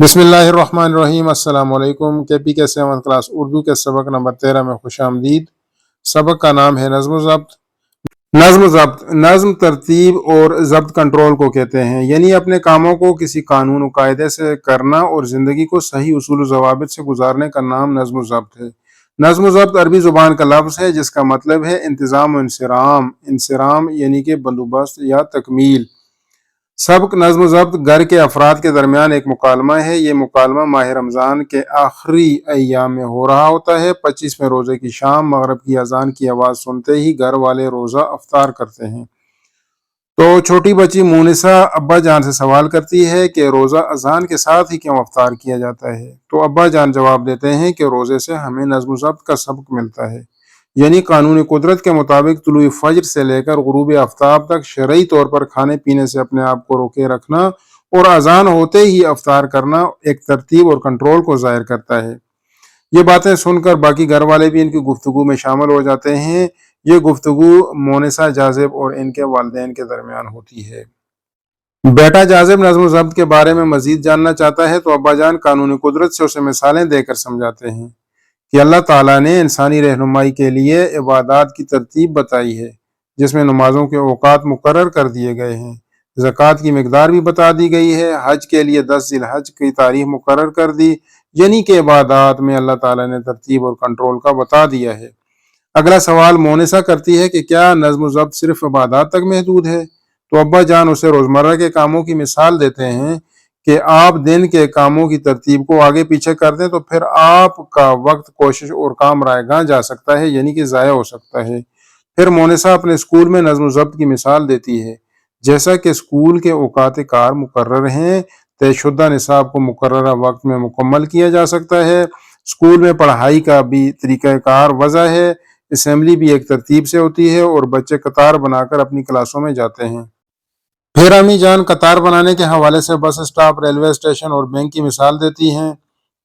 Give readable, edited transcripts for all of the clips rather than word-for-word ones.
बिस्मिल्लाहिर्रहमानिर्रहीम। अस्सलाम वालेकुम। केपी के 7th क्लास उर्दू के सबक नंबर 13 में खुश आमदीद। सबक का नाम है नज़्म ज़ब्त। नज़्म ज़ब्त, नज़्म तरतीब और ज़ब्त कंट्रोल को कहते हैं, यानी अपने कामों को किसी कानून और कायदे से करना और ज़िंदगी को सही उसूल ज़वाबित से गुजारने का नाम नज़्म ज़ब्त है। नज़्म ज़ब्त अरबी ज़ुबान का लफ्ज़ है जिसका मतलब है इंतज़ाम और इंसिराम। इंसिराम यानी कि बंदोबस्त या तकमील। सबक नज़्म ज़ब्त घर के अफराद के दरमियान एक मुकालमा है। ये मुकालमा माह रमज़ान के आखिरी अय्याम में हो रहा होता है। 25वें रोज़े की शाम मगरिब की अजान की आवाज़ सुनते ही घर वाले रोज़ा अफ्तार करते हैं। तो छोटी बच्ची मूनिसा अब्बा जान से सवाल करती है कि रोज़ा अजान के साथ ही क्यों अफ्तार किया जाता है। तो अब्बा जान जवाब देते हैं कि रोज़े से हमें नज़्म ज़ब्त का सबक मिलता है, यानी कानूनी कुदरत के मुताबिक तुलुए फज्र से लेकर गुरूब आफ्ताब तक शरई तौर पर खाने पीने से अपने आप को रोके रखना और अजान होते ही अफ्तार करना एक तरतीब और कंट्रोल को ज़ाहिर करता है। ये बातें सुनकर बाकी घर वाले भी इनकी गुफ्तगू में शामिल हो जाते हैं। ये गुफ्तगू मोनिसा जाज़िब और इनके वालिदैन के दरमियान होती है। बेटा जाज़िब नज़्म ज़ब्त के बारे में मजीद जानना चाहता है तो अब्बा जान कानूनी कुदरत से उसे मिसालें देकर समझाते हैं कि अल्लाह ताला ने इंसानी रहनुमाई के लिए इबादत की तरतीब बताई है, जिसमें नमाजों के औकात मुकर्रर कर दिए गए हैं, ज़कात की मिकदार भी बता दी गई है, हज के लिए 10 ज़िलहज की तारीख मुकर्रर कर दी, यानी कि इबादत में अल्लाह ताला ने तरतीब और कंट्रोल का बता दिया है। अगला सवाल मोनिसा करती है कि क्या नज़्म ज़ब्त सिर्फ इबादत तक महदूद है। तो अब्बा जान उसे रोज़मर्रा के कामों की मिसाल देते हैं कि आप दिन के कामों की तरतीब को आगे पीछे कर दें तो फिर आपका वक्त, कोशिश और काम रायगां जा सकता है, यानी कि ज़ाया हो सकता है। फिर मोनिसा अपने स्कूल में नज़्म ज़ब्त की मिसाल देती है। जैसा कि स्कूल के औकात कार मुकर्रर हैं, तयशुदा निसाब को मुकर्ररा वक्त में मुकम्मल किया जा सकता है। स्कूल में पढ़ाई का भी तरीक़ाकार वज़ा है। असेंबली भी एक तरतीब से होती है और बच्चे कतार बनाकर अपनी क्लासों में जाते हैं। फिर अम्मी जान कतार बनाने के हवाले से बस स्टॉप, रेलवे स्टेशन और बैंक की मिसाल देती हैं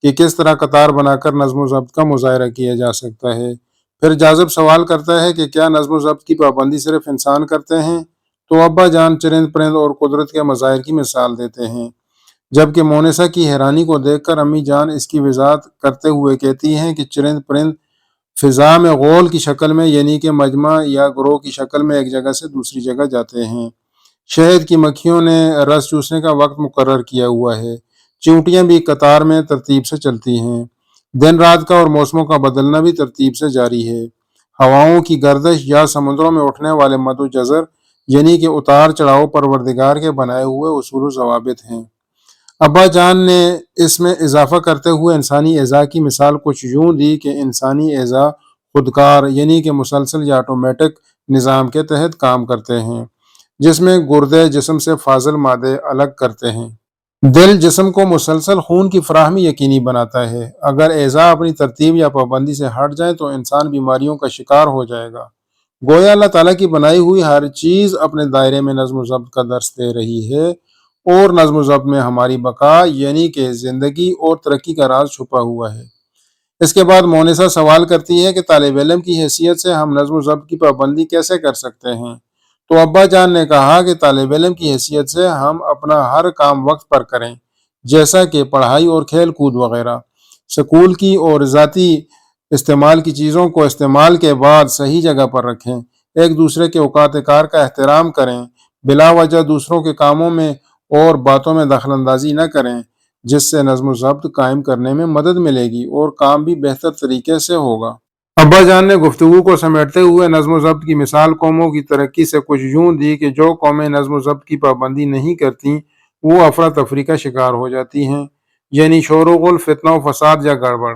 कि किस तरह कतार बनाकर नज़्म ज़ब्त का मुज़ाहिरा किया जा सकता है। फिर जाज़िब सवाल करता है कि क्या नज़्म ज़ब्त की पाबंदी सिर्फ इंसान करते हैं। तो अब्बा जान चरिंद परिंद और कुदरत के मज़ाहिर की मिसाल देते हैं, जबकि मोनिसा की हैरानी को देखकर अम्मी जान इसकी वजाहत करते हुए कहती हैं कि चरिंद परिंद फिजा में गोल की शक्ल में, यानी कि मजमा या ग्रोह की शक्ल में एक जगह से दूसरी जगह जाते हैं। शहद की मक्खियों ने रस चूसने का वक्त मुकर्रर किया हुआ है। चींटियां भी कतार में तरतीब से चलती हैं। दिन रात का और मौसमों का बदलना भी तरतीब से जारी है। हवाओं की गर्दिश या समुद्रों में उठने वाले मदो जज़र, यानी कि उतार चढ़ाव परवरदिगार के बनाए हुए उसूल ज़वाबित हैं। अब्बा जान ने इसमें इजाफा करते हुए इंसानी एज़ा की मिसाल कुछ यूं दी कि इंसानी एज़ा खुदकार, यानी कि मुसलसल या ऑटोमेटिक निज़ाम के तहत काम करते हैं, जिसमें गुर्दे जिस्म से फाजिल मादे अलग करते हैं। दिल जिस्म को मुसलसल खून की फराहमी यकीनी बनाता है। अगर एज़ा अपनी तरतीब या पाबंदी से हट जाए तो इंसान बीमारियों का शिकार हो जाएगा। गोया अल्लाह ताला की बनाई हुई हर चीज़ अपने दायरे में नज़्म ज़ब्त का दर्स दे रही है और नज़्म ज़ब्त में हमारी बका, यानी कि ज़िंदगी और तरक्की का राज छुपा हुआ है। इसके बाद मोनिसा सवाल करती है कि तालिब इल्म की हैसियत से हम नज़्म ज़ब्त की पाबंदी कैसे कर सकते हैं। तो अब्बा जान ने कहा कि तालिब इल्म की हैसियत से हम अपना हर काम वक्त पर करें, जैसा कि पढ़ाई और खेल कूद वगैरह। स्कूल की और ज़ाती इस्तेमाल की चीज़ों को इस्तेमाल के बाद सही जगह पर रखें। एक दूसरे के औकात कार का एहतराम करें। बिला वजह दूसरों के कामों में और बातों में दखल अंदाजी न करें, जिससे नज़्म ज़ब्त कायम करने में मदद मिलेगी और काम भी बेहतर तरीके से होगा। अब्बा जान ने गुफ्तगू को समेटते हुए नज़्म ज़ब्त की मिसाल कौमों की तरक्की से कुछ यूं दी कि जो कौमें नज़्म ज़ब्त की पाबंदी नहीं करती वो अफरा तफरी का शिकार हो जाती हैं, यानी शोर गुल, फितना, फसाद या गड़बड़,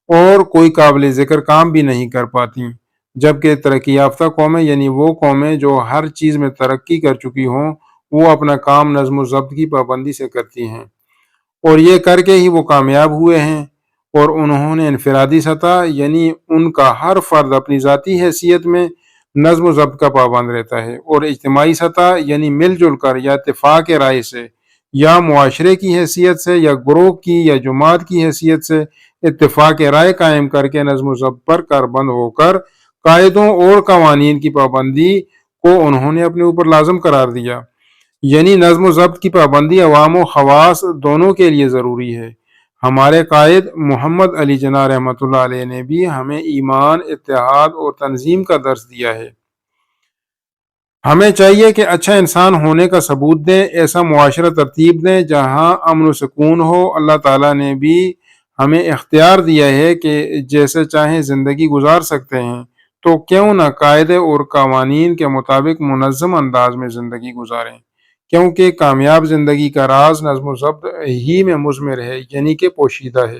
और कोई काबिल ज़िक्र काम भी नहीं कर पाती। जबकि तरक्की याफ्ता कौमें, यानी वो कौमें जो हर चीज़ में तरक्की कर चुकी हों, वो अपना काम नज़्म ज़ब्त की पाबंदी से करती हैं और ये करके ही वो कामयाब हुए हैं। और उन्होंने इनफरादी सतह, यानी उनका हर फर्द अपनी ज़ाती हैसियत में नज़्म ज़ब्त का पाबंद रहता है, और इज्तिमाई सतह, यानी मिलजुल कर या इत्तेफाक राय से या मुआशरे की हैसियत से या ग्रोह की या जमात की हैसियत से इत्तेफाक राय कायम करके नज़्म ज़ब्त पर कारबंद होकर कायदों और कवानीन की पाबंदी को उन्होंने अपने ऊपर लाजम करार दिया। یعنی نظم و ضبط کی پابندی عوام و خواص دونوں کے لیے ضروری ہے۔ ہمارے قائد محمد علی جناح رحمۃ اللہ علیہ نے بھی ہمیں ایمان، اتحاد اور تنظیم کا درس دیا ہے۔ ہمیں چاہیے کہ اچھا انسان ہونے کا ثبوت دیں، ایسا معاشرہ ترتیب دیں جہاں امن و سکون ہو۔ اللہ تعالیٰ نے بھی ہمیں اختیار دیا ہے کہ جیسے چاہیں زندگی گزار سکتے ہیں، تو کیوں نہ قاعدے اور قوانین کے مطابق منظم انداز میں زندگی گزاریں، کیونکہ کامیاب زندگی کا راز نظم و ضبط ہی میں مضمر ہے، یعنی کہ پوشیدہ ہے۔